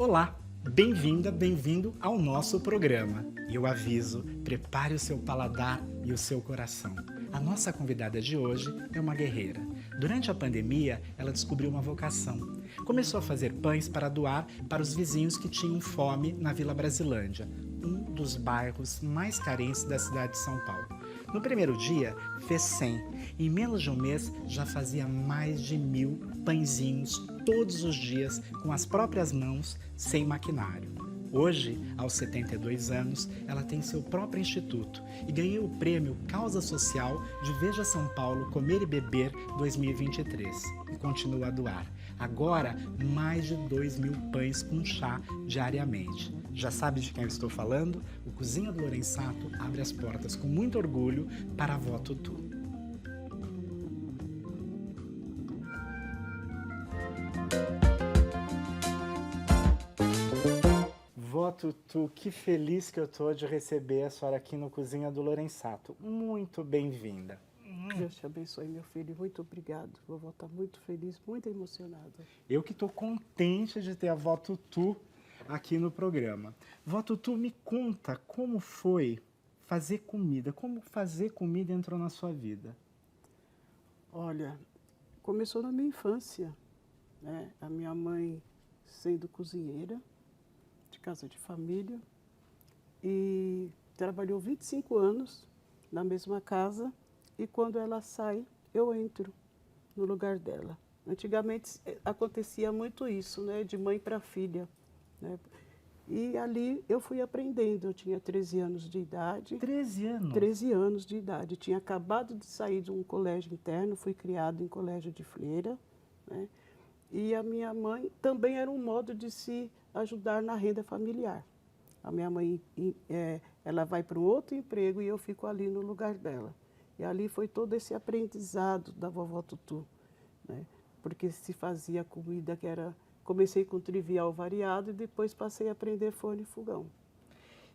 Olá, bem-vinda, bem-vindo ao nosso programa. E eu aviso, prepare o seu paladar e o seu coração. A nossa convidada de hoje é uma guerreira. Durante a pandemia, ela descobriu uma vocação. Começou a fazer pães para doar para os vizinhos que tinham fome na Vila Brasilândia, um dos bairros mais carentes da cidade de São Paulo. No primeiro dia, fez 100. Em menos de um mês, já fazia mais de 1.000 pãezinhos todos os dias com as próprias mãos, sem maquinário. Hoje, aos 72 anos, ela tem seu próprio instituto e ganhou o prêmio Causa Social de Veja São Paulo Comer e Beber 2023 e continua a doar. Agora, mais de 2.000 pães com chá diariamente. Já sabe de quem eu estou falando? O Cozinha do Lorenzato abre as portas com muito orgulho para a Vó Tutu. Vó Tutu, que feliz que eu tô de receber a senhora aqui no Cozinha do Lorenzato. Muito bem-vinda. Deus te abençoe, meu filho. Muito obrigado. Vovó está muito feliz, muito emocionada. Eu que estou contente de ter a Vó Tutu aqui no programa. Vó Tutu, me conta como foi fazer comida. Como fazer comida entrou na sua vida? Olha, começou na minha infância, né? A minha mãe sendo cozinheira, de casa de família, e trabalhou 25 anos na mesma casa, e quando ela sai, eu entro no lugar dela. Antigamente acontecia muito isso, né? De mãe para filha, né? E ali eu fui aprendendo. Eu tinha 13 anos de idade. 13 anos? 13 anos de idade. Tinha acabado de sair de um colégio interno, fui criada em colégio de freira, né? E a minha mãe também era um modo de se ajudar na renda familiar. A minha mãe, ela vai para um outro emprego e eu fico ali no lugar dela. E ali foi todo esse aprendizado da vovó Tutu, né? Porque se fazia comida que era... Comecei com trivial variado e depois passei a aprender forno e fogão.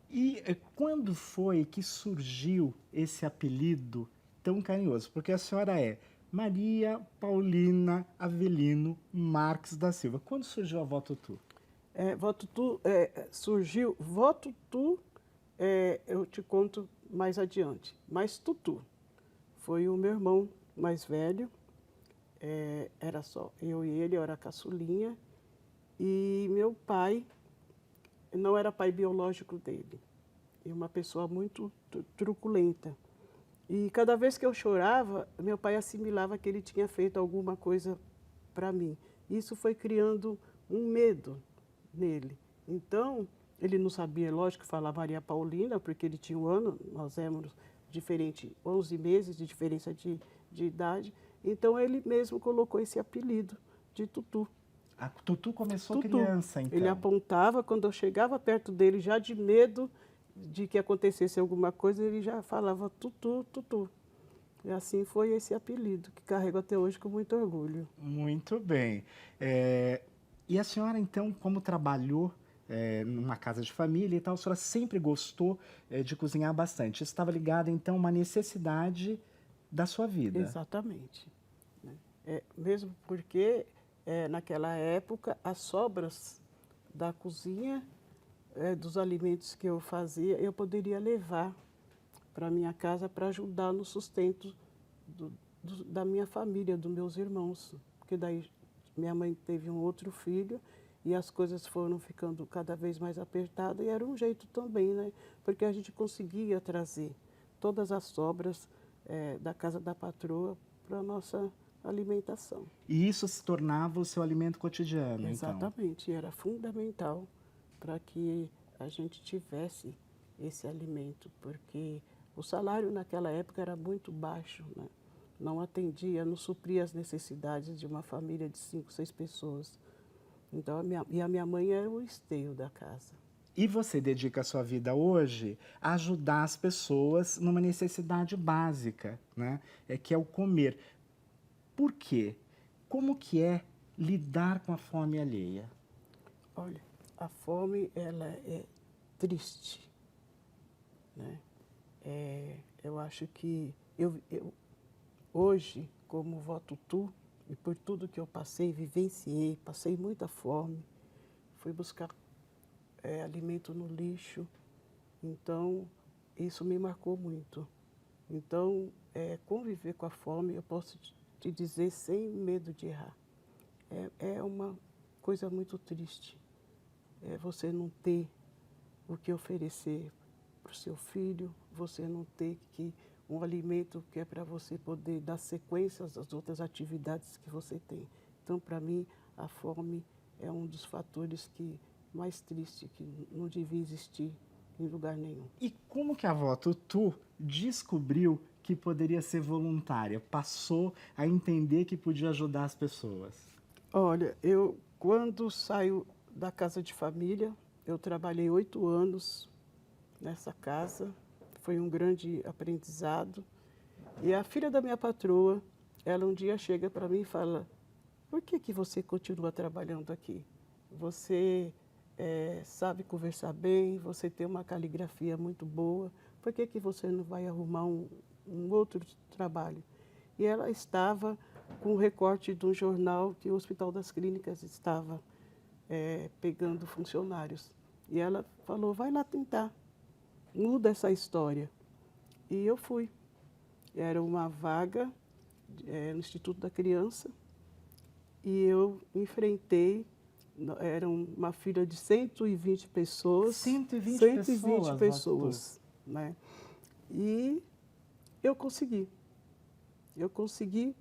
E quando foi que surgiu esse apelido tão carinhoso? Porque a senhora é Maria Paulina Avelino Marques da Silva. Quando surgiu a Vó Tutu? Vó Tutu surgiu... Vó Tutu, eu te conto mais adiante. Mas Tutu foi o meu irmão mais velho. Era só eu e ele, eu era a caçulinha. E meu pai não era pai biológico dele. É uma pessoa muito truculenta. E cada vez que eu chorava, meu pai assimilava que ele tinha feito alguma coisa para mim. Isso foi criando um medo nele. Então, ele não sabia, lógico, falar Maria Paulina, porque ele tinha um ano, nós éramos diferentes, 11 meses de diferença de idade. Então, ele mesmo colocou esse apelido de Tutu. A Tutu começou Tutu. Criança, então? Ele apontava, quando eu chegava perto dele, já de medo de que acontecesse alguma coisa, ele já falava Tutu, Tutu. E assim foi esse apelido, que carrego até hoje com muito orgulho. Muito bem. E a senhora, então, como trabalhou numa casa de família e tal, a senhora sempre gostou de cozinhar bastante. Isso estava ligado, então, a uma necessidade da sua vida. Exatamente. Mesmo porque, naquela época, as sobras da cozinha, dos alimentos que eu fazia, eu poderia levar para minha casa para ajudar no sustento da minha família, dos meus irmãos. Porque daí minha mãe teve um outro filho e as coisas foram ficando cada vez mais apertadas, e era um jeito também, né? Porque a gente conseguia trazer todas as sobras da casa da patroa para a nossa alimentação. E isso se tornava o seu alimento cotidiano, Exatamente, então? era fundamental para que a gente tivesse esse alimento, porque o salário naquela época era muito baixo, né? Não atendia, não supria as necessidades de uma família de 5, 6 pessoas. Então, a minha mãe era o esteio da casa. E você dedica a sua vida hoje a ajudar as pessoas numa necessidade básica, né? Que é o comer. Por quê? Como que é lidar com a fome alheia? Olha, a fome, ela é triste, né? Eu acho que hoje, como vó Tutu, e por tudo que eu passei, vivenciei, passei muita fome, fui buscar alimento no lixo. Então, isso me marcou muito. Então, conviver com a fome, eu posso te dizer sem medo de errar. É uma coisa muito triste. Você não ter o que oferecer para o seu filho, você não ter um alimento que é para você poder dar sequência às outras atividades que você tem. Então, para mim, a fome é um dos fatores mais tristes, que não devia existir em lugar nenhum. E como que a avó Tutu descobriu que poderia ser voluntária? Passou a entender que podia ajudar as pessoas? Olha, quando saio da casa de família, eu trabalhei 8 anos nessa casa, foi um grande aprendizado. E a filha da minha patroa, ela um dia chega para mim e fala: por que você continua trabalhando aqui? Você sabe conversar bem, você tem uma caligrafia muito boa, por que você não vai arrumar um outro trabalho? E ela estava com um recorte de um jornal que o Hospital das Clínicas estava pegando funcionários. E ela falou: vai lá tentar, muda essa história. E eu fui. Era uma vaga no Instituto da Criança e eu enfrentei, era uma fila de 120 pessoas. 120 pessoas, né? E eu consegui. Eu consegui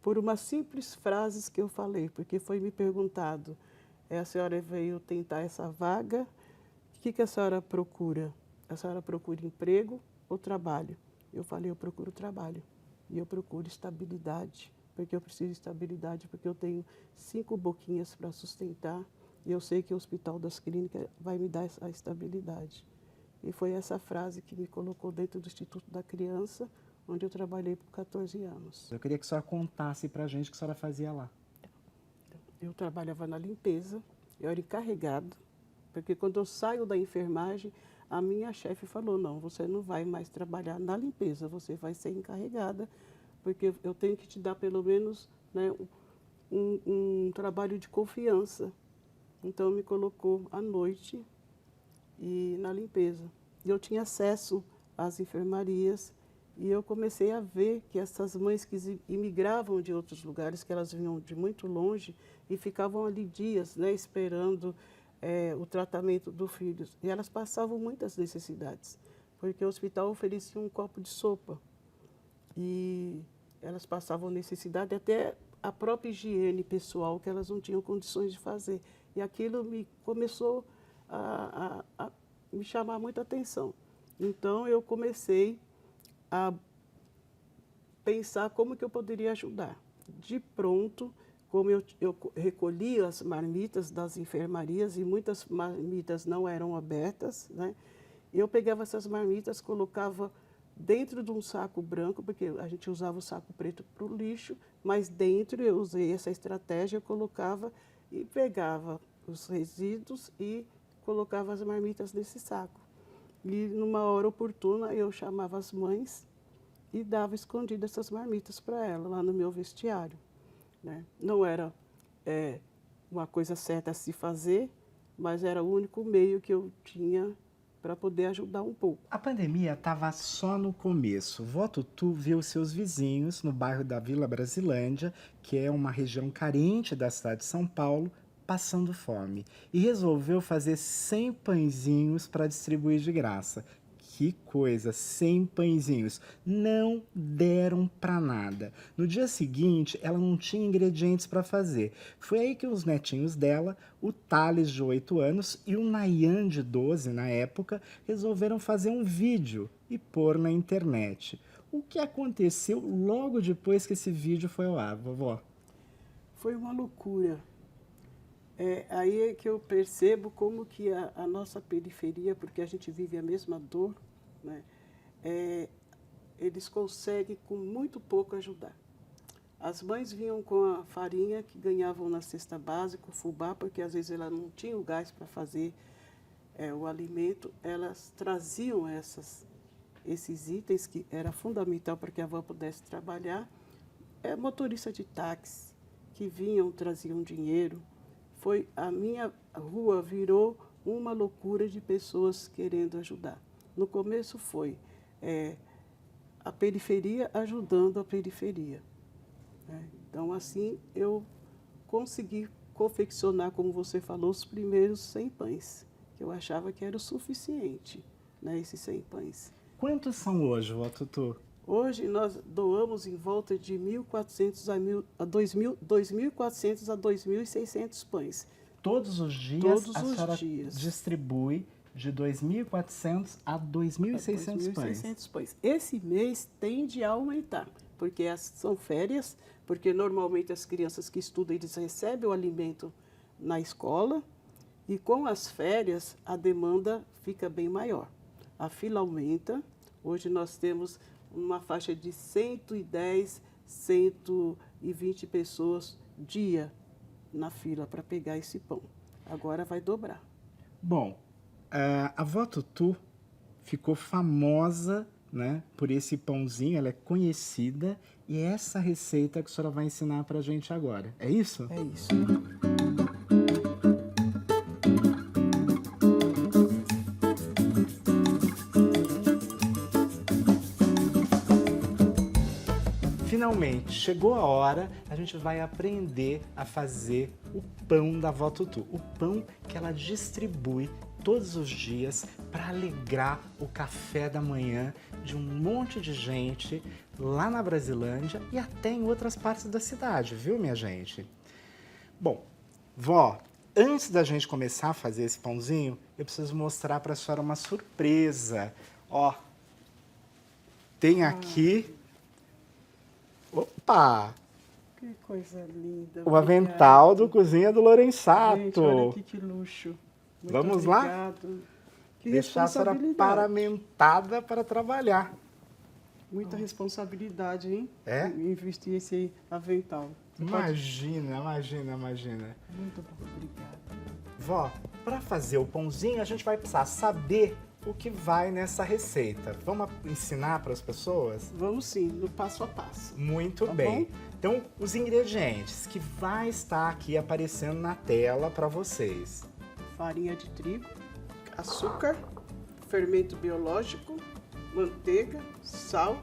por umas simples frases que eu falei, porque foi me perguntado: a senhora veio tentar essa vaga, o que a senhora procura? A senhora procura emprego ou trabalho? Eu falei: eu procuro trabalho e eu procuro estabilidade, porque eu preciso de estabilidade, porque eu tenho 5 boquinhas para sustentar e eu sei que o Hospital das Clínicas vai me dar essa estabilidade. E foi essa frase que me colocou dentro do Instituto da Criança, onde eu trabalhei por 14 anos. Eu queria que a senhora contasse para a gente o que a senhora fazia lá. Eu trabalhava na limpeza, eu era encarregada, porque quando eu saio da enfermagem, a minha chefe falou: não, você não vai mais trabalhar na limpeza, você vai ser encarregada, porque eu tenho que te dar pelo menos, né, um trabalho de confiança. Então, me colocou à noite e na limpeza. E eu tinha acesso às enfermarias e eu comecei a ver que essas mães que imigravam de outros lugares, que elas vinham de muito longe e ficavam ali dias, né, esperando o tratamento do filho. E elas passavam muitas necessidades, porque o hospital oferecia um copo de sopa. E elas passavam necessidade, até a própria higiene pessoal, que elas não tinham condições de fazer. E aquilo começou a me chamar muita atenção. Então, eu comecei a pensar como que eu poderia ajudar. De pronto, como eu recolhia as marmitas das enfermarias, e muitas marmitas não eram abertas, né? Eu pegava essas marmitas, colocava dentro de um saco branco, porque a gente usava o saco preto para o lixo, mas dentro eu usei essa estratégia, eu colocava e pegava os resíduos e colocava as marmitas nesse saco. E numa hora oportuna eu chamava as mães e dava escondidas essas marmitas para elas, lá no meu vestiário, né? Não era uma coisa certa a se fazer, mas era o único meio que eu tinha para poder ajudar um pouco. A pandemia estava só no começo. Vó Tutu viu seus vizinhos no bairro da Vila Brasilândia, que é uma região carente da cidade de São Paulo, passando fome. E resolveu fazer 100 pãezinhos para distribuir de graça. Que coisa, 100 pãezinhos. Não deram para nada. No dia seguinte, ela não tinha ingredientes para fazer. Foi aí que os netinhos dela, o Thales, de 8 anos, e o Nayan, de 12, na época, resolveram fazer um vídeo e pôr na internet. O que aconteceu logo depois que esse vídeo foi ao ar, vovó? Foi uma loucura. Aí é que eu percebo como que a nossa periferia, porque a gente vive a mesma dor, né? Eles conseguem com muito pouco ajudar. As mães vinham com a farinha que ganhavam na cesta básica, o fubá, porque às vezes elas não tinham gás para fazer o alimento, elas traziam esses itens que era fundamental para que a avó pudesse trabalhar. Motorista de táxi que vinham, traziam dinheiro. A minha rua virou uma loucura de pessoas querendo ajudar. No começo foi a periferia ajudando a periferia, né? Então, assim, eu consegui confeccionar, como você falou, os primeiros 100 pães, que eu achava que era o suficiente, né, esses 100 pães. Quantos são hoje, vó Tutu? Hoje nós doamos em volta de 1.400 a 2.400 a 2.600 pães. Todos os dias Todos a os senhora dias. distribui de 2.400 a 2.600 pães. 2.600 pães. Esse mês tende a aumentar, porque são férias, porque normalmente as crianças que estudam, eles recebem o alimento na escola, e com as férias a demanda fica bem maior. A fila aumenta. Hoje nós temos uma faixa de 110, 120 pessoas dia na fila para pegar esse pão. Agora vai dobrar. Bom, a vó Tutu ficou famosa, né, por esse pãozinho, ela é conhecida, e é essa receita que a senhora vai ensinar para a gente agora. É isso? É isso. Finalmente, chegou a hora, a gente vai aprender a fazer o pão da vó Tutu. O pão que ela distribui todos os dias para alegrar o café da manhã de um monte de gente lá na Brasilândia e até em outras partes da cidade, viu, minha gente? Bom, vó, antes da gente começar a fazer esse pãozinho, eu preciso mostrar para a senhora uma surpresa. Ó, tem aqui... Opa! Que coisa linda. O avental do Cozinha do Lorenzato. Gente, olha aqui que luxo. Muito Vamos lá? obrigado. Que Deixar a senhora responsabilidade. paramentada para trabalhar. Muita responsabilidade, hein? É? Investir esse avental. Você Imagina, imagina, imagina. pode... Muito bom, obrigada. Vó, para fazer o pãozinho, a gente vai precisar saber o que vai nessa receita. Vamos ensinar para as pessoas? Vamos sim, no passo a passo. Muito Tá bem. bom? Então, os ingredientes que vai estar aqui aparecendo na tela para vocês. Farinha de trigo, açúcar, fermento biológico, manteiga, sal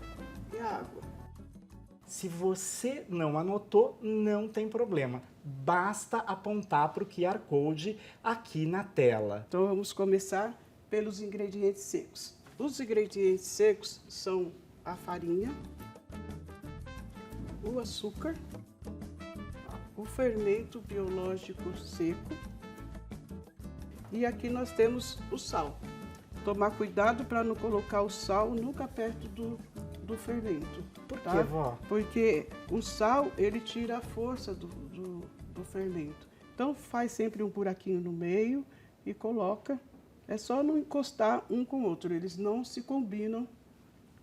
e água. Se você não anotou, não tem problema. Basta apontar para o QR Code aqui na tela. Então vamos começar pelos ingredientes secos. Os ingredientes secos são a farinha, o açúcar, o fermento biológico seco e aqui nós temos o sal. Tomar cuidado para não colocar o sal nunca perto do fermento. Por tá? quê, vó? Porque o sal, ele tira a força do fermento. Então faz sempre um buraquinho no meio e coloca. É só não encostar um com o outro, eles não se combinam,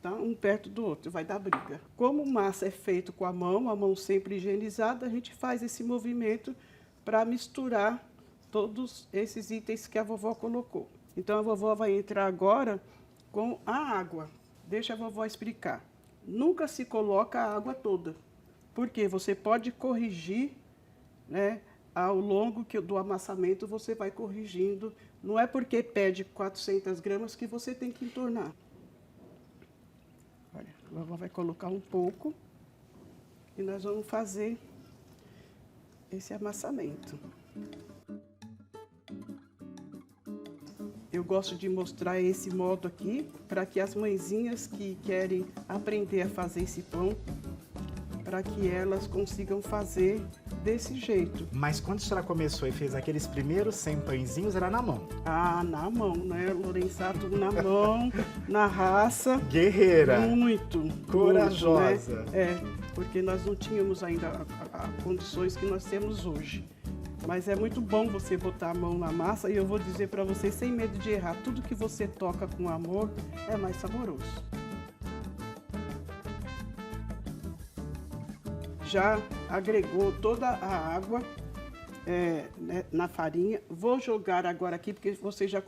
tá? Um perto do outro, vai dar briga. Como massa é feito com a mão sempre higienizada, a gente faz esse movimento para misturar todos esses itens que a vovó colocou. Então a vovó vai entrar agora com a água. Deixa a vovó explicar. Nunca se coloca a água toda, porque você pode corrigir, né? Ao longo do amassamento você vai corrigindo. Não é porque pede 400 gramas que você tem que entornar. Olha, a vovó vai colocar um pouco e nós vamos fazer esse amassamento. Eu gosto de mostrar esse modo aqui para que as mãezinhas que querem aprender a fazer esse pão, para que elas consigam fazer desse jeito. Mas quando a senhora começou e fez aqueles primeiros 100 pãezinhos, era na mão. Ah, na mão, né? Lorenzato na mão, na raça. Guerreira. Muito. Corajosa. Muito, né? Porque nós não tínhamos ainda as condições que nós temos hoje. Mas é muito bom você botar a mão na massa e eu vou dizer para você, sem medo de errar, tudo que você toca com amor é mais saboroso. Já agregou toda a água né, na farinha. Vou jogar agora aqui, porque você já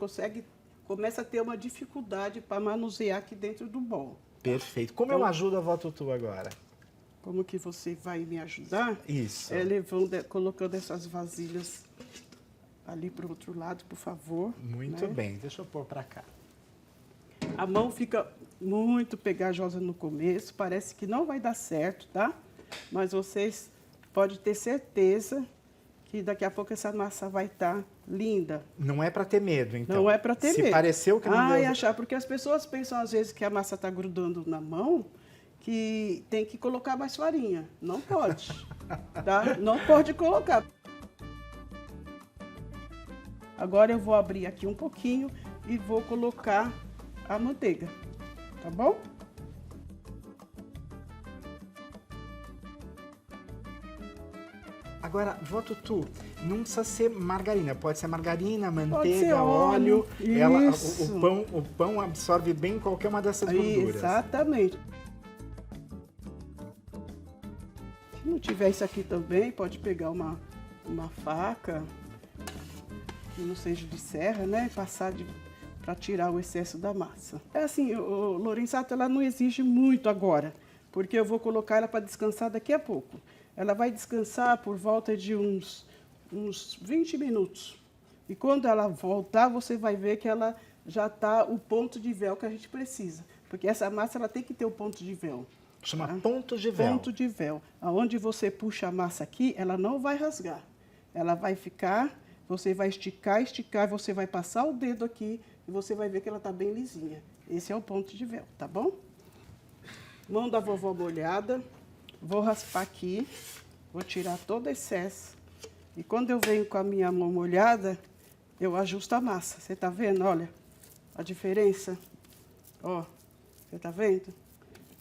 começa a ter uma dificuldade para manusear aqui dentro do bol. Perfeito. Como eu ajudo a vó Tutu agora? Como que você vai me ajudar? Isso. Colocando essas vasilhas ali para o outro lado, por favor. Muito bem, deixa eu pôr para cá. A mão fica muito pegajosa no começo, parece que não vai dar certo, tá? Mas vocês podem ter certeza que daqui a pouco essa massa vai estar linda. Não é para ter medo, então? Não é para ter medo. Se pareceu que não deu... achar, porque as pessoas pensam às vezes que a massa está grudando na mão, que tem que colocar mais farinha. Não pode, tá? Não pode colocar. Agora eu vou abrir aqui um pouquinho e vou colocar a manteiga, tá bom? Agora, vó Tutu, não precisa ser margarina, pode ser margarina, Pode manteiga, ser óleo. Isso. O pão absorve bem qualquer uma dessas gorduras. Exatamente. Se não tiver isso aqui também, pode pegar uma faca, que não seja de serra, né? Passar para tirar o excesso da massa. É assim, o Lorenzato, ela não exige muito agora, porque eu vou colocar ela para descansar daqui a pouco. Ela vai descansar por volta de uns 20 minutos. E quando ela voltar, você vai ver que ela já está o ponto de véu que a gente precisa. Porque essa massa ela tem que ter o ponto de véu. Chama tá? ponto de véu. Ponto de véu. Aonde você puxa a massa aqui, ela não vai rasgar. Ela vai ficar, você vai esticar, você vai passar o dedo aqui e você vai ver que ela está bem lisinha. Esse é o ponto de véu, tá bom? Mão da vovó molhada. Vou raspar aqui, vou tirar todo o excesso. E quando eu venho com a minha mão molhada, eu ajusto a massa. Você tá vendo? Olha a diferença. Ó, você tá vendo?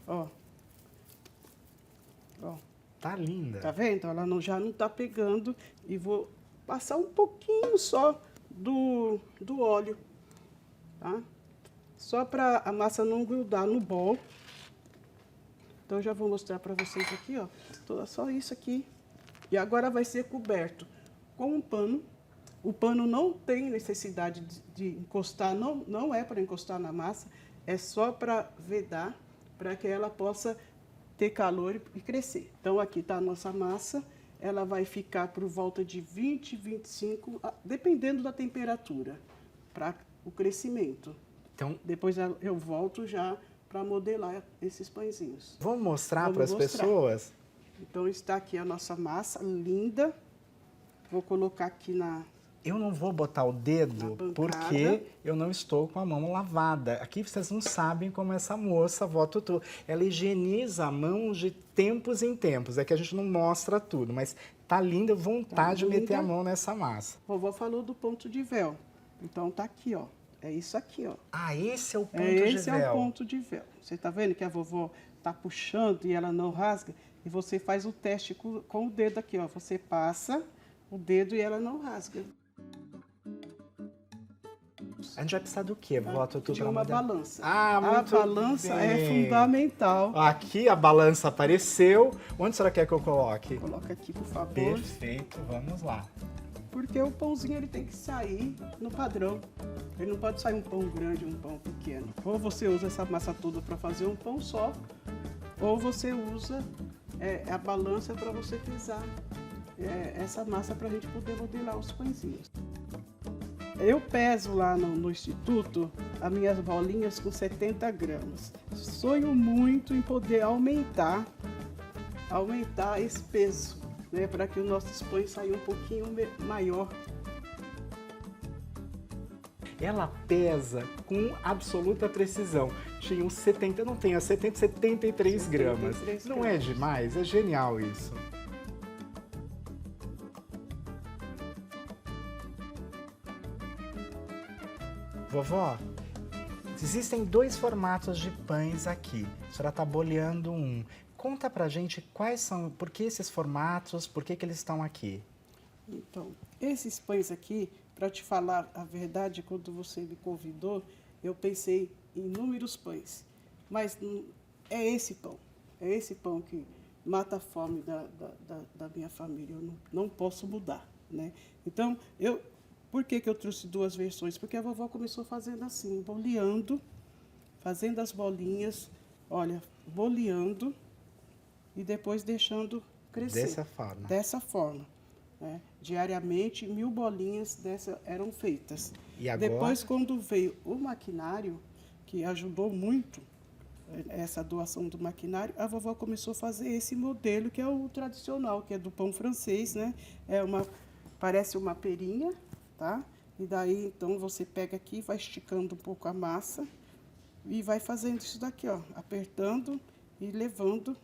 Ó. Ó. Tá linda. Tá vendo? Ela já não tá pegando. E vou passar um pouquinho só do óleo, tá? Só para a massa não grudar no bol. Então, já vou mostrar para vocês aqui, ó. Só isso aqui. E agora vai ser coberto com um pano. O pano não tem necessidade de encostar, não é para encostar na massa. É só para vedar, para que ela possa ter calor e crescer. Então, aqui está a nossa massa. Ela vai ficar por volta de 20, 25, dependendo da temperatura, para o crescimento. Então, depois eu volto já para modelar esses pãezinhos. Vamos mostrar para as pessoas? Então, está aqui a nossa massa linda. Vou colocar aqui na... Eu não vou botar o dedo porque eu não estou com a mão lavada. Aqui vocês não sabem como essa moça, vó Tutu, ela higieniza a mão de tempos em tempos. É que a gente não mostra tudo, mas tá linda, vontade de meter a mão nessa massa. Vovó falou do ponto de véu. Então, tá aqui, ó. É isso aqui, ó. Ah, esse é o ponto de véu. Esse é o ponto de véu. Você tá vendo que a vovó tá puxando e ela não rasga? E você faz o teste com o dedo aqui, ó. Você passa o dedo e ela não rasga. A gente vai precisar do quê, vó Tutu? De uma balança. Ah, muito A balança bem. é fundamental. Aqui a balança apareceu. Onde a senhora quer que eu coloque? Coloca aqui, por favor. Perfeito, vamos lá. Porque o pãozinho ele tem que sair no padrão. Ele não pode sair um pão grande, um pão pequeno. Ou você usa essa massa toda para fazer um pão só, ou você usa a balança para você pesar essa massa para a gente poder modelar os pãezinhos. Eu peso lá no instituto as minhas bolinhas com 70 gramas. Sonho muito em poder aumentar esse peso, né, para que os nossos pães saiam um pouquinho maior. Ela pesa com absoluta precisão. Tinha uns 70, não tem, 73 gramas. Não é demais? É genial isso. Vovó, existem 2 formatos de pães aqui. A senhora está boleando um. Conta pra gente quais são, por que esses formatos, por que eles estão aqui? Então, esses pães aqui, para te falar a verdade, quando você me convidou, eu pensei em inúmeros pães. Mas é esse pão que mata a fome da minha família. Eu não posso mudar, né? Então, por que eu trouxe 2 versões? Porque a vovó começou fazendo assim, boleando, fazendo as bolinhas, olha, boleando e depois deixando crescer. Dessa forma. Dessa forma. né? Diariamente, 1.000 bolinhas dessa eram feitas. E agora? Depois, quando veio o maquinário, que ajudou muito essa doação do maquinário, a vovó começou a fazer esse modelo, que é o tradicional, que é do pão francês, né? Parece uma perinha, tá? E daí, então, você pega aqui, vai esticando um pouco a massa e vai fazendo isso daqui, ó, apertando e levando,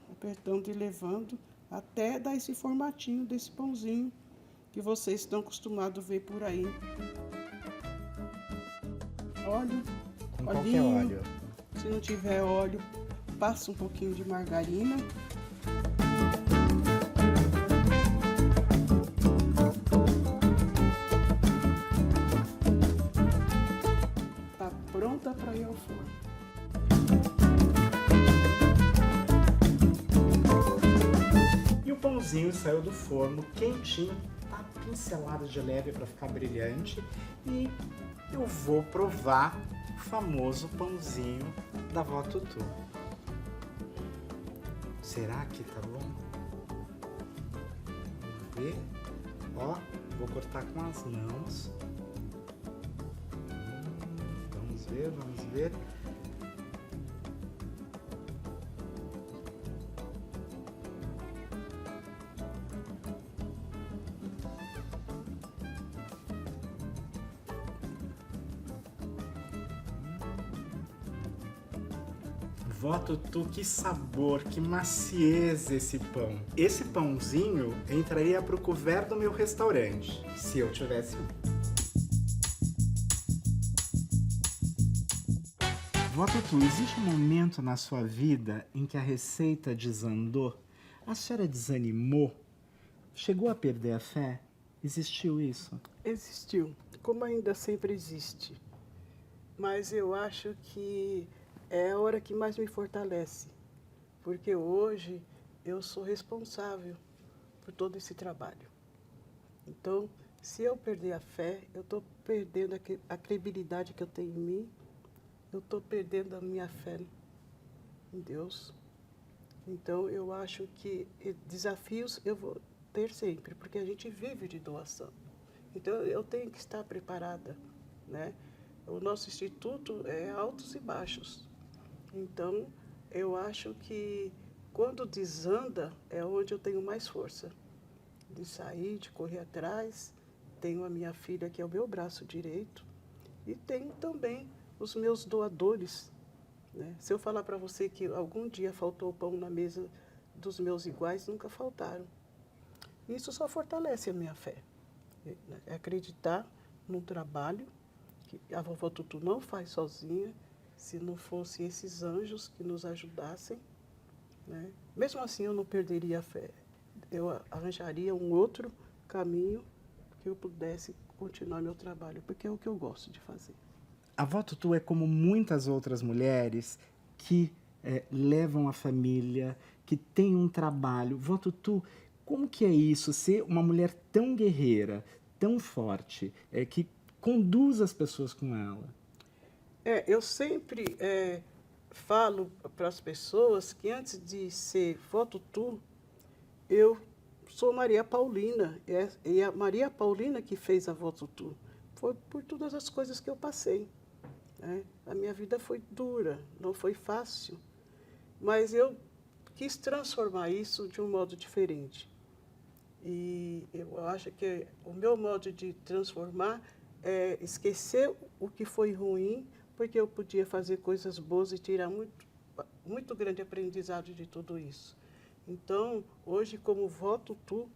até dar esse formatinho desse pãozinho que vocês estão acostumados a ver por aí. Óleo, Com qualquer olhinho. óleo. Se não tiver óleo, passa um pouquinho de margarina. Tá pronta para ir ao forno. E o pãozinho saiu do forno quentinho, tá pincelado de leve para ficar brilhante. E eu vou provar o famoso pãozinho da vó Tutu. Será que tá bom? Vamos ver. Ó, vou cortar com as mãos. Vamos ver, vamos ver. Vó Tutu, que sabor, que maciez esse pão. Esse pãozinho entraria pro couvert do meu restaurante, se eu tivesse um. Vó Tutu, existe um momento na sua vida em que a receita desandou? A senhora desanimou? Chegou a perder a fé? Existiu isso? Existiu, como ainda sempre existe. Mas eu acho que é a hora que mais me fortalece, porque hoje eu sou responsável por todo esse trabalho. Então, se eu perder a fé, eu estou perdendo a credibilidade que eu tenho em mim, eu estou perdendo a minha fé em Deus. Então, eu acho que desafios eu vou ter sempre, porque a gente vive de doação. Então, eu tenho que estar preparada, né? O nosso instituto é altos e baixos. Então, eu acho que quando desanda é onde eu tenho mais força de sair, de correr atrás. Tenho a minha filha, que é o meu braço direito, e tenho também os meus doadores, né? Se eu falar para você que algum dia faltou pão na mesa dos meus iguais, nunca faltaram. Isso só fortalece a minha fé. É acreditar num trabalho que a vovó Tutu não faz sozinha. Se não fossem esses anjos que nos ajudassem, né? Mesmo assim eu não perderia a fé. Eu arranjaria um outro caminho que eu pudesse continuar meu trabalho, porque é o que eu gosto de fazer. A vó Tutu é como muitas outras mulheres que levam a família, que têm um trabalho. Vó Tutu, como que é isso, ser uma mulher tão guerreira, tão forte, que conduz as pessoas com ela? Eu sempre falo para as pessoas que antes de ser vó Tutu, eu sou Maria Paulina, e a Maria Paulina que fez a vó Tutu. Foi por todas as coisas que eu passei, né? A minha vida foi dura, não foi fácil, mas eu quis transformar isso de um modo diferente. E eu acho que o meu modo de transformar é esquecer o que foi ruim, porque eu podia fazer coisas boas e tirar muito grande aprendizado de tudo isso. Então, hoje, como vó Tutu,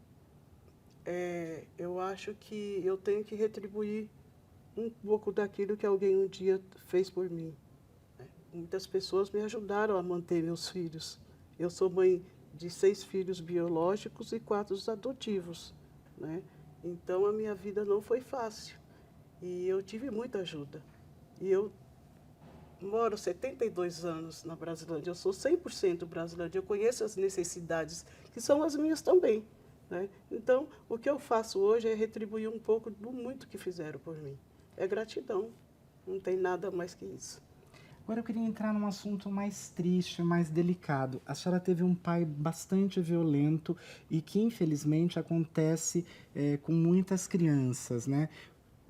eu acho que eu tenho que retribuir um pouco daquilo que alguém um dia fez por mim. Muitas pessoas me ajudaram a manter meus filhos. Eu sou mãe de 6 filhos biológicos e 4 adotivos, né? Então, a minha vida não foi fácil. E eu tive muita ajuda. E eu moro 72 anos na Brasilândia, eu sou 100% Brasilândia, eu conheço as necessidades, que são as minhas também, né? Então, o que eu faço hoje é retribuir um pouco do muito que fizeram por mim. É gratidão, não tem nada mais que isso. Agora eu queria entrar num assunto mais triste, mais delicado. A senhora teve um pai bastante violento e que, infelizmente, acontece com muitas crianças, né?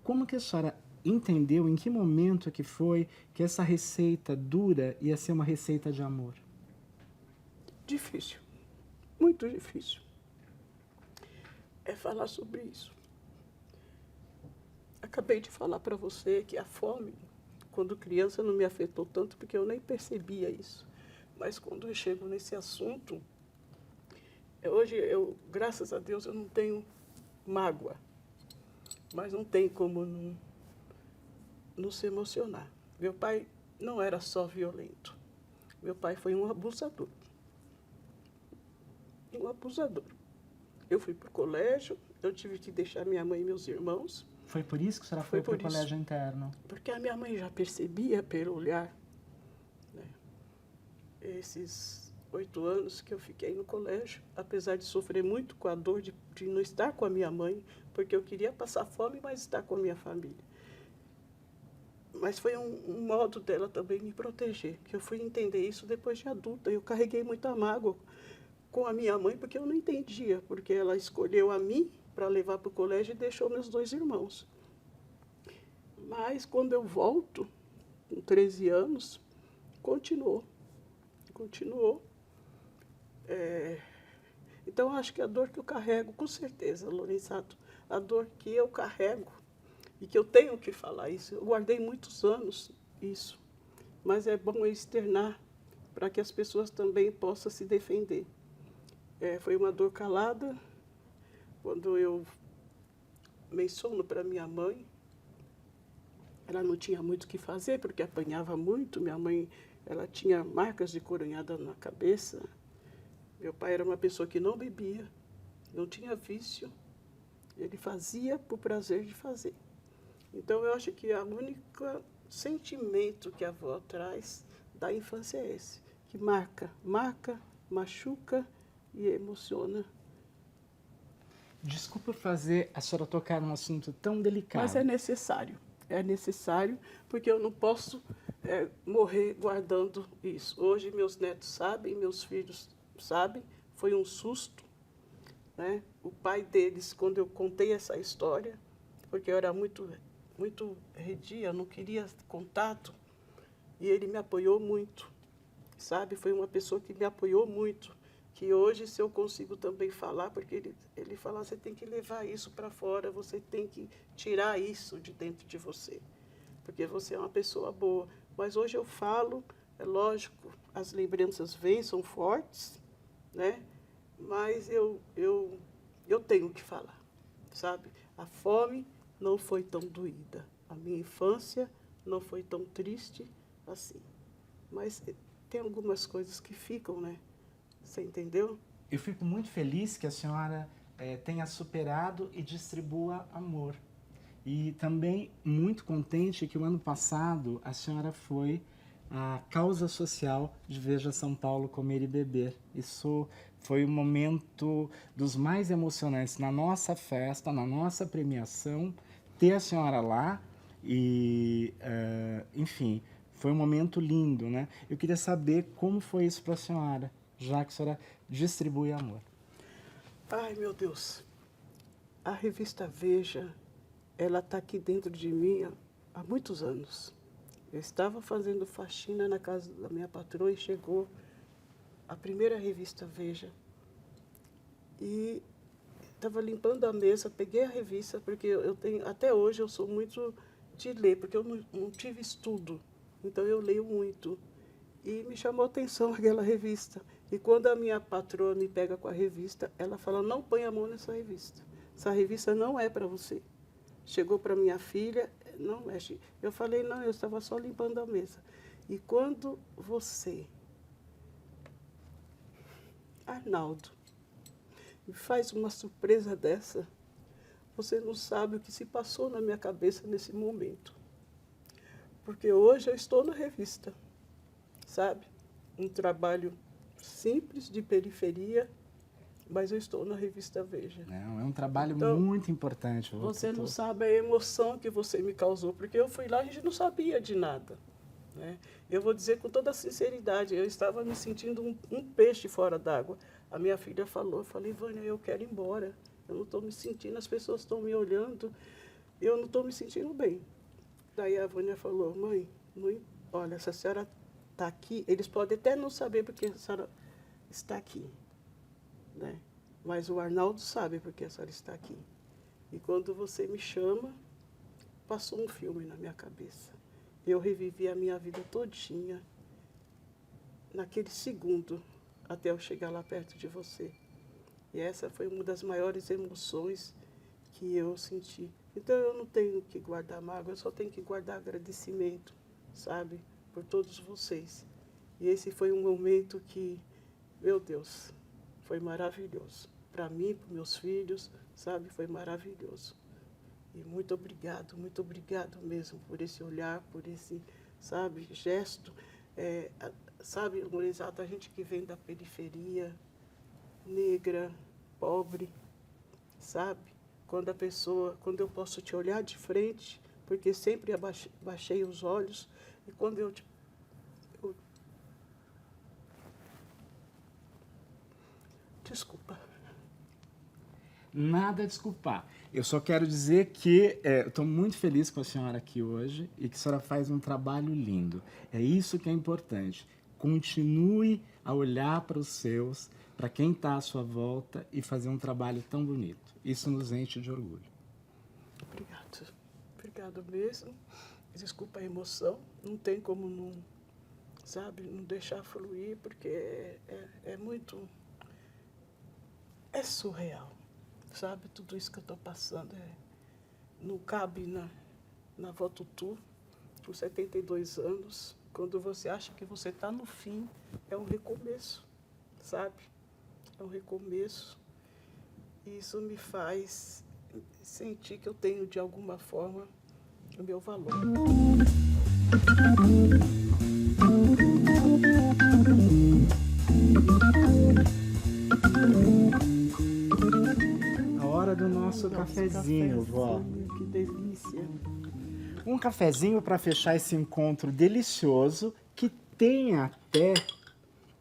Como que a senhora entendeu, em que momento que foi que essa receita dura ia ser uma receita de amor? Difícil, muito difícil. É falar sobre isso. Acabei de falar para você que a fome, quando criança, não me afetou tanto porque eu nem percebia isso. Mas quando eu chego nesse assunto, hoje graças a Deus, eu não tenho mágoa, mas não tem como não se emocionar. Meu pai não era só violento. Meu pai foi um abusador. Um abusador. Eu fui para o colégio, eu tive que deixar minha mãe e meus irmãos. Foi por isso que a senhora foi para o colégio interno? Porque a minha mãe já percebia pelo olhar, né? Esses 8 anos que eu fiquei no colégio, apesar de sofrer muito com a dor de não estar com a minha mãe, porque eu queria passar fome, mas estar com a minha família. Mas foi um modo dela também me proteger, que eu fui entender isso depois de adulta. Eu carreguei muita mágoa com a minha mãe, porque eu não entendia, porque ela escolheu a mim para levar para o colégio e deixou meus 2 irmãos. Mas quando eu volto, com 13 anos, continuou. Então, acho que a dor que eu carrego, com certeza, Lorenzato, a dor que eu carrego e que eu tenho que falar isso, eu guardei muitos anos isso, mas é bom eu externar para que as pessoas também possam se defender. Foi uma dor calada, quando eu menciono para minha mãe, ela não tinha muito o que fazer, porque apanhava muito. Minha mãe, ela tinha marcas de coronhada na cabeça. Meu pai era uma pessoa que não bebia, não tinha vício. Ele fazia por prazer de fazer. Então, eu acho que o único sentimento que a avó traz da infância é esse, que marca, machuca e emociona. Desculpa fazer a senhora tocar num assunto tão delicado. Mas é necessário, porque eu não posso morrer guardando isso. Hoje meus netos sabem, meus filhos sabem, foi um susto, né? O pai deles, quando eu contei essa história, porque eu era muito redia, não queria contato, e ele me apoiou muito, sabe? Foi uma pessoa que me apoiou muito, que hoje, se eu consigo também falar, porque ele fala, você tem que levar isso para fora, você tem que tirar isso de dentro de você, porque você é uma pessoa boa. Mas hoje eu falo, é lógico, as lembranças vêm, são fortes, né? Mas eu tenho que falar, sabe? A fome não foi tão doída, a minha infância não foi tão triste assim. Mas tem algumas coisas que ficam, né? Você entendeu? Eu fico muito feliz que a senhora tenha superado e distribua amor. E também muito contente que o ano passado a senhora foi a causa social de Veja São Paulo Comer e Beber. Isso foi um momento dos mais emocionantes na nossa festa, na nossa premiação, ter a senhora lá e, enfim, foi um momento lindo, né? Eu queria saber como foi isso para a senhora, já que a senhora distribui amor. Ai, meu Deus. A revista Veja, ela está aqui dentro de mim há muitos anos. Eu estava fazendo faxina na casa da minha patroa e chegou a primeira revista Veja. E estava limpando a mesa, peguei a revista, porque até hoje eu sou muito de ler, porque eu não tive estudo, então eu leio muito. E me chamou a atenção aquela revista. E quando a minha patroa me pega com a revista, ela fala, não põe a mão nessa revista. Essa revista não é para você. Chegou para minha filha, não mexe. Eu falei, não, eu estava só limpando a mesa. E quando você, Arnaldo, me faz uma surpresa dessa, você não sabe o que se passou na minha cabeça nesse momento. Porque hoje eu estou na revista, sabe? Um trabalho simples, de periferia, mas eu estou na revista Veja. É um trabalho então, muito importante. Você não sabe a emoção que você me causou, porque eu fui lá e a gente não sabia de nada, né? Eu vou dizer com toda sinceridade, eu estava me sentindo um peixe fora d'água. A minha filha falou, eu falei, Vânia, eu quero ir embora. Eu não estou me sentindo, as pessoas estão me olhando, eu não estou me sentindo bem. Daí a Vânia falou, mãe, olha, se a senhora está aqui, eles podem até não saber porque a senhora está aqui, né? Mas o Arnaldo sabe porque a senhora está aqui. E quando você me chama, passou um filme na minha cabeça. Eu revivi a minha vida todinha naquele segundo até eu chegar lá perto de você. E essa foi uma das maiores emoções que eu senti. Então eu não tenho que guardar mágoa, eu só tenho que guardar agradecimento, sabe, por todos vocês. E esse foi um momento que, meu Deus, foi maravilhoso. Para mim, para meus filhos, sabe, foi maravilhoso. E muito obrigado mesmo por esse olhar, por esse, sabe, gesto. Sabe, Lorenzato, a gente que vem da periferia, negra, pobre, sabe? Quando eu posso te olhar de frente, porque sempre baixei os olhos, e quando eu desculpa. Nada a desculpar. Eu só quero dizer que eu estou muito feliz com a senhora aqui hoje e que a senhora faz um trabalho lindo. É isso que é importante. Continue a olhar para os seus, para quem está à sua volta e fazer um trabalho tão bonito. Isso nos enche de orgulho. Obrigado. Obrigado mesmo. Desculpa a emoção. Não tem como não, sabe, não deixar fluir, porque é muito... É surreal. Sabe, tudo isso que eu estou passando não cabe na Votutu, por 72 anos. Quando você acha que você está no fim, é um recomeço, sabe? É um recomeço. E isso me faz sentir que eu tenho, de alguma forma, o meu valor. Do nosso cafezinho, vó. Que delícia. Um cafezinho para fechar esse encontro delicioso, que tem até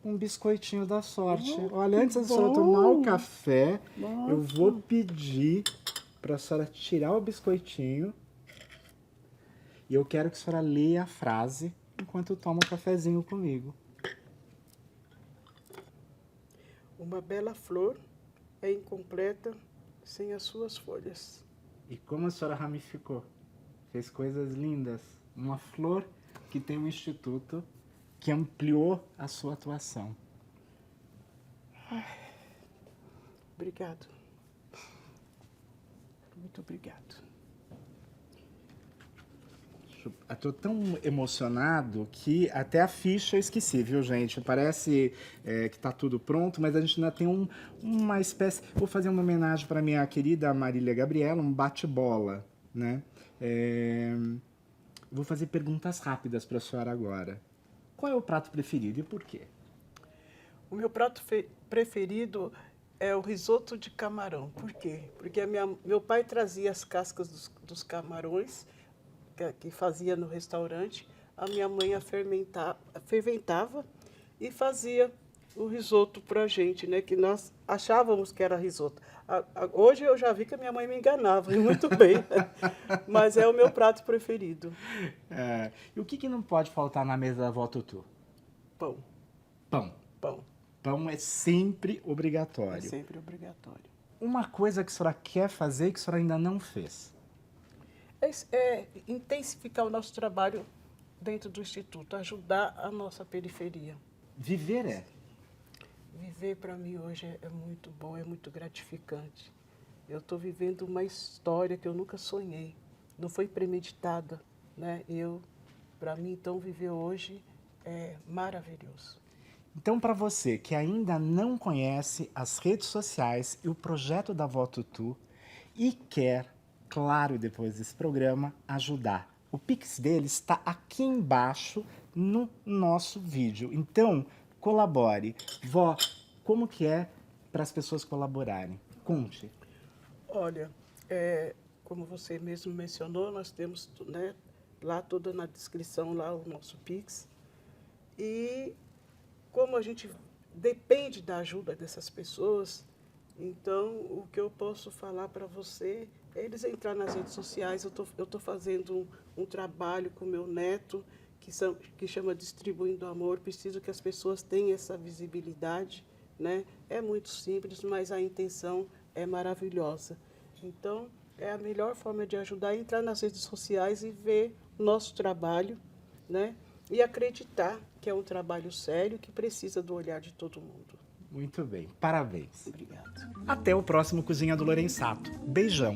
um biscoitinho da sorte. Olha, antes da senhora tomar o café, eu vou pedir para a senhora tirar o biscoitinho e eu quero que a senhora leia a frase enquanto toma o cafezinho comigo. Uma bela flor é incompleta sem as suas folhas. E como a senhora ramificou, fez coisas lindas. Uma flor que tem um instituto que ampliou a sua atuação. Obrigado. Muito obrigado. Estou tão emocionado que até a ficha eu esqueci, viu, gente? Parece que está tudo pronto, mas a gente ainda tem uma espécie... Vou fazer uma homenagem para minha querida Marília Gabriela, um bate-bola, né? Vou fazer perguntas rápidas para a senhora agora. Qual é o prato preferido e por quê? O meu prato preferido é o risoto de camarão. Por quê? Porque meu pai trazia as cascas dos camarões que fazia no restaurante, a minha mãe ferventava e fazia o risoto para a gente, né? Que nós achávamos que era risoto. Hoje eu já vi que a minha mãe me enganava, e muito bem, né? Mas é o meu prato preferido. E o que não pode faltar na mesa da vó Tutu? Pão. Pão. Pão. Pão é sempre obrigatório. É sempre obrigatório. Uma coisa que a senhora quer fazer e que a senhora ainda não fez? É intensificar o nosso trabalho dentro do Instituto, ajudar a nossa periferia. Viver Viver para mim hoje é muito bom, é muito gratificante. Eu estou vivendo uma história que eu nunca sonhei, não foi premeditada, né? Para mim, então, viver hoje é maravilhoso. Então, para você que ainda não conhece as redes sociais e o projeto da Vó Tutu e quer, claro, depois desse programa, ajudar, o Pix dele está aqui embaixo no nosso vídeo. Então, colabore. Vó, como que é para as pessoas colaborarem? Conte. Olha, como você mesmo mencionou, nós temos, né, lá toda na descrição, lá o nosso Pix. E como a gente depende da ajuda dessas pessoas, então o que eu posso falar para você é eles entrar nas redes sociais. Eu tô fazendo um trabalho com meu neto, que chama Distribuindo Amor. Preciso que as pessoas tenham essa visibilidade, né? É muito simples, mas a intenção é maravilhosa. Então, é a melhor forma de ajudar é entrar nas redes sociais e ver nosso trabalho, né? E acreditar que é um trabalho sério que precisa do olhar de todo mundo. Muito bem, parabéns. Obrigada. Até o próximo Cozinha do Lorenzato. Beijão.